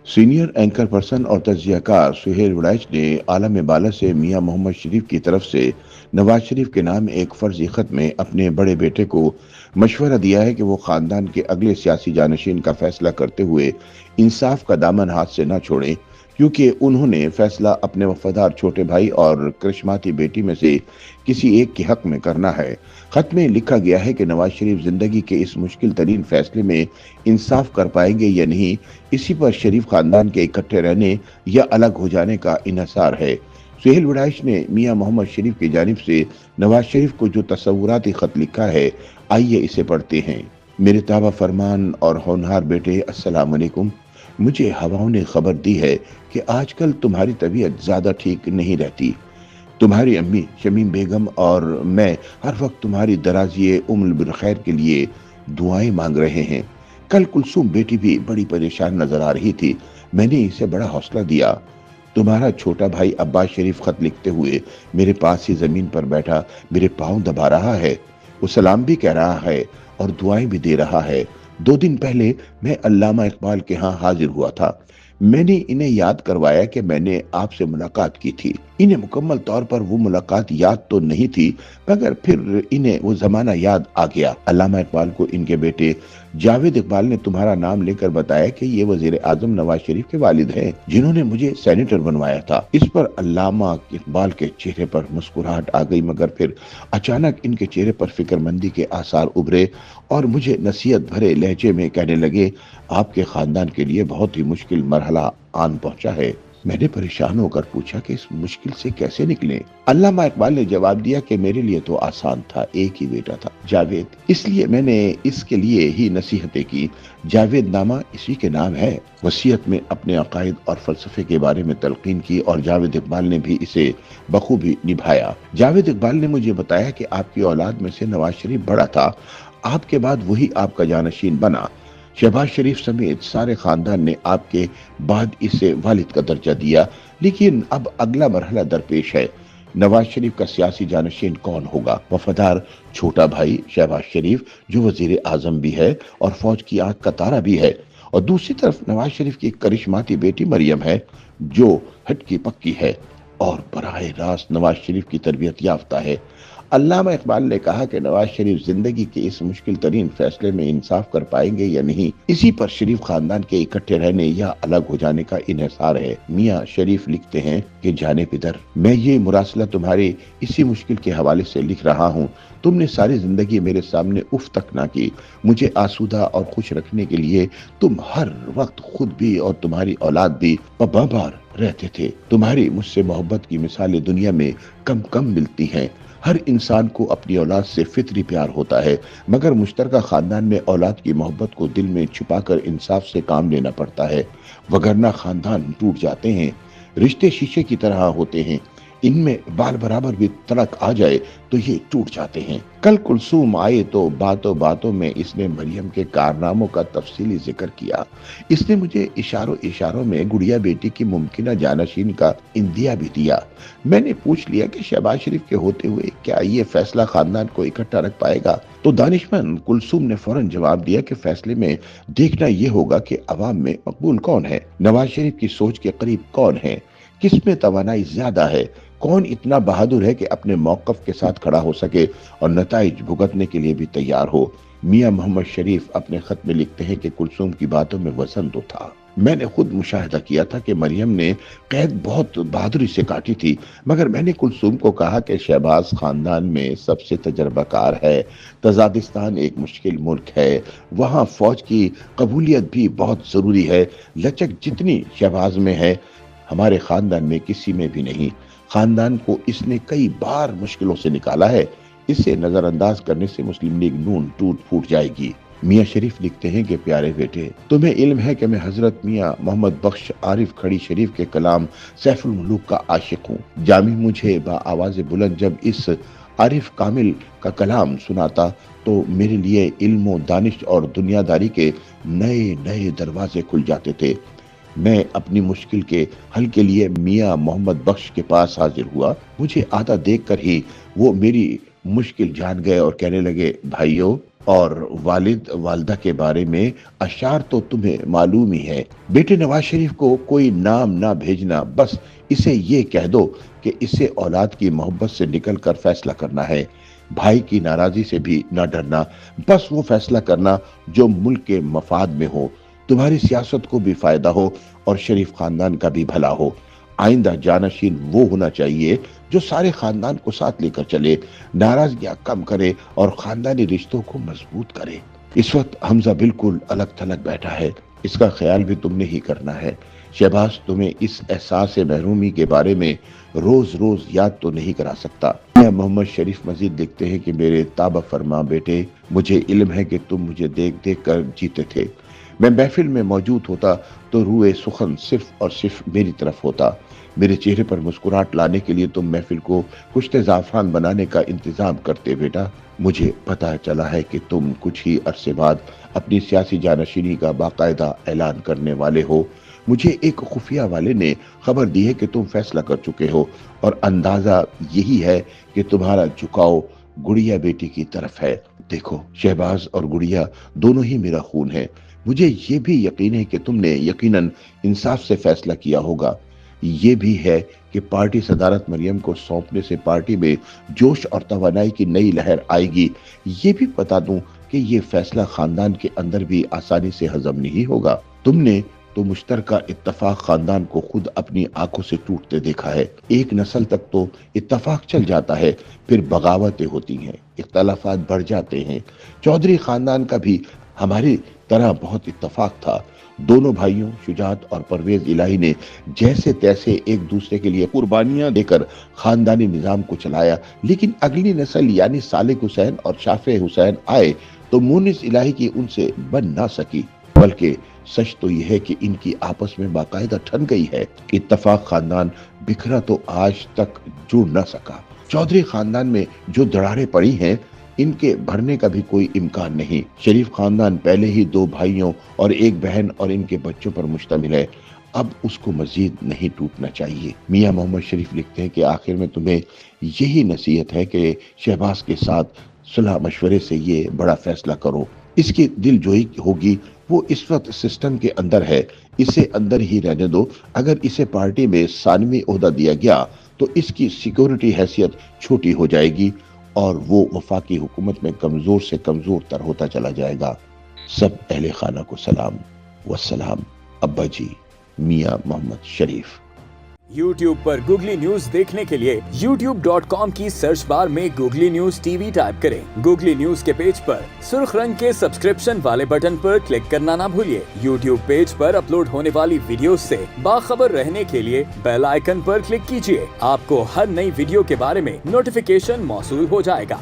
Senior anchor person और तज्जियाकार सुहेल वड़ैच ने आलम बाला से मियां मोहम्मद शरीफ की तरफ से नवाज शरीफ के नाम एक फर्जी खत में अपने बड़े बेटे को मशवरा दिया है कि वो खानदान के अगले सियासी जानशीन का फैसला करते हुए इंसाफ का दामन हाथ से न छोड़ें, क्योंकि उन्होंने फैसला अपने वफादार छोटे भाई और करिश्माती बेटी में से किसी एक के हक में करना है। खत में लिखा गया है कि नवाज शरीफ जिंदगी के इस मुश्किल तरीन फैसले में इंसाफ कर पाएंगे या नहीं, इसी पर शरीफ खानदान के इकट्ठे रहने या अलग हो जाने का इन्हसार है। सुहेल वड़ैच ने मियां मोहम्मद शरीफ की जानिब से नवाज शरीफ को जो तस्वुराती खत लिखा है, आइए इसे पढ़ते हैं। मेरे ताबा फरमान और होनहार बेटे, अस्सलाम वालेकुम। मुझे हवाओं ने खबर दी है कि आजकल तुम्हारी तबीयत ज्यादा ठीक नहीं रहती। तुम्हारी अम्मी शमीम बेगम और मैं हर वक्त तुम्हारी दराजिए उम्र बिल खैर के लिए दुआएं मांग रहे हैं। कल कुलसूम बेटी भी बड़ी परेशान नजर आ रही थी। मैंने इसे बड़ा हौसला दिया। तुम्हारा छोटा भाई अब्बास शरीफ खत लिखते हुए मेरे पास ही जमीन पर बैठा मेरे पांव दबा रहा है। वो सलाम भी कह रहा है और दुआएं भी दे रहा है। 2 दिन पहले मैं अल्लामा इकबाल के यहाँ हाजिर हुआ था। मैंने इन्हें याद करवाया कि मैंने आपसे मुलाकात की थी। इन्हें मुकम्मल तौर पर वो मुलाकात याद तो नहीं थी, मगर फिर इन्हें वो जमाना याद आ गया। अल्लामा इकबाल को इनके बेटे जावेद इकबाल ने तुम्हारा नाम लेकर बताया कि ये वजीर आजम नवाज शरीफ के वालिद हैं, जिन्होंने मुझे सेनेटर बनवाया था। इस पर अल्लामा इकबाल के चेहरे पर मुस्कुराहट आ गई, मगर फिर अचानक इनके चेहरे पर फिक्रमंदी के आसार उभरे और मुझे नसीहत भरे लहजे में कहने लगे, आपके खानदान के लिए बहुत ही मुश्किल मरहला आन पहुंचा है। मैंने परेशान होकर पूछा कि इस मुश्किल से कैसे निकलें? अल्लामा इकबाल ने जवाब दिया कि मेरे लिए तो आसान था, एक ही बेटा था जावेद, इसलिए मैंने इसके लिए ही नसीहतें की। जावेद नामा इसी के नाम है। वसीयत में अपने अकायद और फलसफे के बारे में तलकीन की और जावेद इकबाल ने भी इसे बखूबी निभाया। जावेद इकबाल ने मुझे बताया कि आपकी औलाद में से नवाज शरीफ बड़ा था, आपके बाद वही आपका जानशीन बना। शहबाज शरीफ समेत सारे खानदान ने आपके बाद इसे वालिद का दर्जा दिया, लेकिन अब अगला मरहला दरपेश है। नवाज शरीफ का सियासी जानशीन कौन होगा? वफादार छोटा भाई शहबाज शरीफ, जो वजीर आजम भी है और फौज की आंख का तारा भी है, और दूसरी तरफ नवाज शरीफ की करिश्माती बेटी मरियम है, जो हटकी पक्की है और बराह रास्त नवाज शरीफ की तरबियत याफ्ता है। अल्लामा इकबाल ने कहा कि नवाज शरीफ जिंदगी के इस मुश्किल तरीन फैसले में इंसाफ कर पाएंगे या नहीं, इसी पर शरीफ खानदान के इकट्ठे रहने या अलग हो जाने का इन्हिसार है। मियां शरीफ लिखते हैं कि जाने पिदर, मैं ये मुरासला तुम्हारे इसी मुश्किल के हवाले से लिख रहा हूँ। तुमने सारी जिंदगी मेरे सामने उफ तक ना की। मुझे आसूदा और खुश रखने के लिए तुम हर वक्त खुद भी और तुम्हारी औलाद भी बाबार रहते थे। तुम्हारी मुझसे मोहब्बत की मिसालें दुनिया में कम कम मिलती हैं। हर इंसान को अपनी औलाद से फितरी प्यार होता है, मगर मुश्तरका खानदान में औलाद की मोहब्बत को दिल में छुपाकर इंसाफ से काम लेना पड़ता है, वगरना खानदान टूट जाते हैं। रिश्ते शीशे की तरह होते हैं, इनमें बाल बराबर भी तड़क आ जाए तो ये टूट जाते हैं। कल कुलसूम आए तो बातों बातों में इसने मरियम के कारनामों का तफसीली जिक्र किया। इसने मुझे इशारों इशारों में गुड़िया बेटी की मुमकिना जानशीन का इंदिया भी दिया। मैंने पूछ लिया कि शहबाज शरीफ के होते हुए क्या ये फैसला खानदान को इकट्ठा रख पाएगा, तो दानिशमंद कुलसूम ने फौरन जवाब दिया कि फैसले में देखना यह होगा कि अवाम में मकबूल कौन है, नवाज शरीफ की सोच के करीब कौन है, किस में तवानाई ज्यादा है, कौन इतना बहादुर है कि अपने मौकफ के साथ खड़ा हो सके और नताइज भुगतने के लिए भी तैयार हो। मियां मोहम्मद शरीफ अपने खत में लिखते हैं कि कुलसूम की बातों में वजन तो था। मैंने खुद मुशाहिदा किया था कि मरियम ने कैद बहुत बहादुरी से काटी थी, मगर मैंने कुलसूम को कहा कि शहबाज खानदान में सबसे तजर्बाकार है। तजादिस्तान एक मुश्किल मुल्क है, वहाँ फौज की कबूलियत भी बहुत जरूरी है। लचक जितनी शहबाज में है, हमारे खानदान में किसी में भी नहीं। खानदान को इसने कई बार मुश्किलों से निकाला है। इसे नजरअंदाज करने से मुस्लिम लीग नून टूट फूट जाएगी। मियां शरीफ लिखते हैं कि प्यारे बेटे, तुम्हें इल्म है कि मैं हजरत मियां मोहम्मद बख्श आरिफ खड़ी शरीफ के कलाम सैफुल मुलूक का आशिक हूँ। जामी मुझे आवाज बुलंद जब इस आरिफ कामिल का कलाम सुनाता तो मेरे लिए इल्म दानिश और दुनियादारी के नए नए दरवाजे खुल जाते थे। मैं अपनी मुश्किल के हल के लिए मियां मोहम्मद बख्श के पास हाजिर हुआ। मुझे आता देखकर ही वो मेरी मुश्किल जान गए और कहने लगे, भाइयों اور والد والدہ کے بارے میں اشعار تو تمہیں معلوم ہی ہے۔ بیٹے نواز شریف کو کوئی نام نہ بھیجنا، بس اسے یہ کہہ دو کہ اسے اولاد کی محبت سے نکل کر فیصلہ کرنا ہے، بھائی کی ناراضی سے بھی نہ ڈرنا، بس وہ فیصلہ کرنا جو ملک کے مفاد میں ہو، تمہاری سیاست کو بھی فائدہ ہو اور شریف خاندان کا بھی بھلا ہو۔ آئندہ جانشین وہ ہونا چاہیے جو سارے خاندان کو ساتھ لے کر چلے، ناراضگیاں کم کرے اور خاندانی رشتوں کو مضبوط کرے۔ اس وقت حمزہ بالکل الگ تھلگ بیٹھا ہے، اس کا خیال بھی تم نے ہی کرنا ہے۔ شہباز تمہیں اس احساس محرومی کے بارے میں روز روز یاد تو نہیں کرا سکتا۔ محمد شریف مزید لکھتے ہیں کہ میرے تابع فرما بیٹے، مجھے علم ہے کہ تم مجھے دیکھ دیکھ کر جیتے تھے۔ میں محفل میں موجود ہوتا تو روئے سخن صرف اور صرف میری طرف ہوتا۔ میرے چہرے پر مسکراہٹ لانے کے لیے تم محفل کو کشتے زعفران بنانے کا انتظام کرتے بیٹا۔ مجھے پتا چلا ہے کہ تم کچھ ہی عرصے بعد اپنی سیاسی جانشینی کا باقاعدہ اعلان کرنے والے ہو۔ مجھے ایک خفیہ والے نے خبر دی ہے کہ تم فیصلہ کر چکے ہو اور اندازہ یہی ہے کہ تمہارا جھکاؤ گڑیا بیٹی کی طرف ہے۔ دیکھو، شہباز اور گڑیا دونوں ہی میرا خون ہے۔ مجھے یہ بھی یقین ہے کہ تم نے یقیناً انصاف سے فیصلہ کیا ہوگا۔ یہ بھی ہے کہ پارٹی صدارت مریم کو سونپنے سے پارٹی میں جوش اور توانائی کی نئی لہر آئے گی۔ یہ بھی بتا دوں کہ یہ فیصلہ خاندان کے اندر بھی آسانی سے ہضم نہیں ہوگا۔ تم نے تو مشترکہ اتفاق خاندان کو خود اپنی آنکھوں سے ٹوٹتے دیکھا ہے۔ ایک نسل تک تو اتفاق چل جاتا ہے، پھر بغاوتیں ہوتی ہیں، اختلافات بڑھ جاتے ہیں۔ چودھری خاندان کا بھی ہماری طرح بہت اتفاق تھا۔ دونوں بھائیوں شجاعت اور پرویز الہی نے جیسے تیسے ایک دوسرے کے لیے قربانیاں دے کر خاندانی نظام کو چلایا، لیکن اگلی نسل یعنی صالح حسین اور شافع حسین آئے تو مونس الہی کی ان سے بن نہ سکی، بلکہ سچ تو یہ ہے کہ ان کی آپس میں باقاعدہ ٹھن گئی ہے۔ اتفاق خاندان بکھرا تو آج تک جڑ نہ سکا۔ چودھری خاندان میں جو دراڑیں پڑی ہیں، ان کے بھرنے کا بھی کوئی امکان نہیں۔ شریف خاندان پہلے ہی 2 بھائیوں اور 1 بہن اور ان کے بچوں پر مشتمل ہے، اب اس کو مزید نہیں ٹوٹنا چاہیے۔ میاں محمد شریف لکھتے ہیں کہ آخر میں تمہیں یہی نصیحت ہے کہ شہباز کے ساتھ صلح مشورے سے یہ بڑا فیصلہ کرو۔ اس کی دل جوئی ہوگی، وہ اس وقت سسٹم کے اندر ہے، اسے اندر ہی رہنے دو۔ اگر اسے پارٹی میں ثانوی عہدہ دیا گیا تو اس کی سیکیورٹی حیثیت چھوٹی ہو جائے گی اور وہ وفاقی حکومت میں کمزور سے کمزور تر ہوتا چلا جائے گا۔ سب اہل خانہ کو سلام والسلام۔ ابا جی، میاں محمد شریف۔ YouTube پر گوگلی نیوز دیکھنے کے لیے youtube.com کی سرچ بار میں googly news T V type کریں۔ گوگلی نیوز کے پیج پر سرخ رنگ کے سبسکرپشن والے بٹن پر کلک کرنا نہ بھولیے۔ YouTube پیج پر اپلوڈ ہونے والی ویڈیوز سے باخبر رہنے کے لیے بیل آئیکن پر کلک کیجیے۔ آپ کو ہر نئی ویڈیو کے بارے میں نوٹیفیکیشن موصول ہو جائے گا۔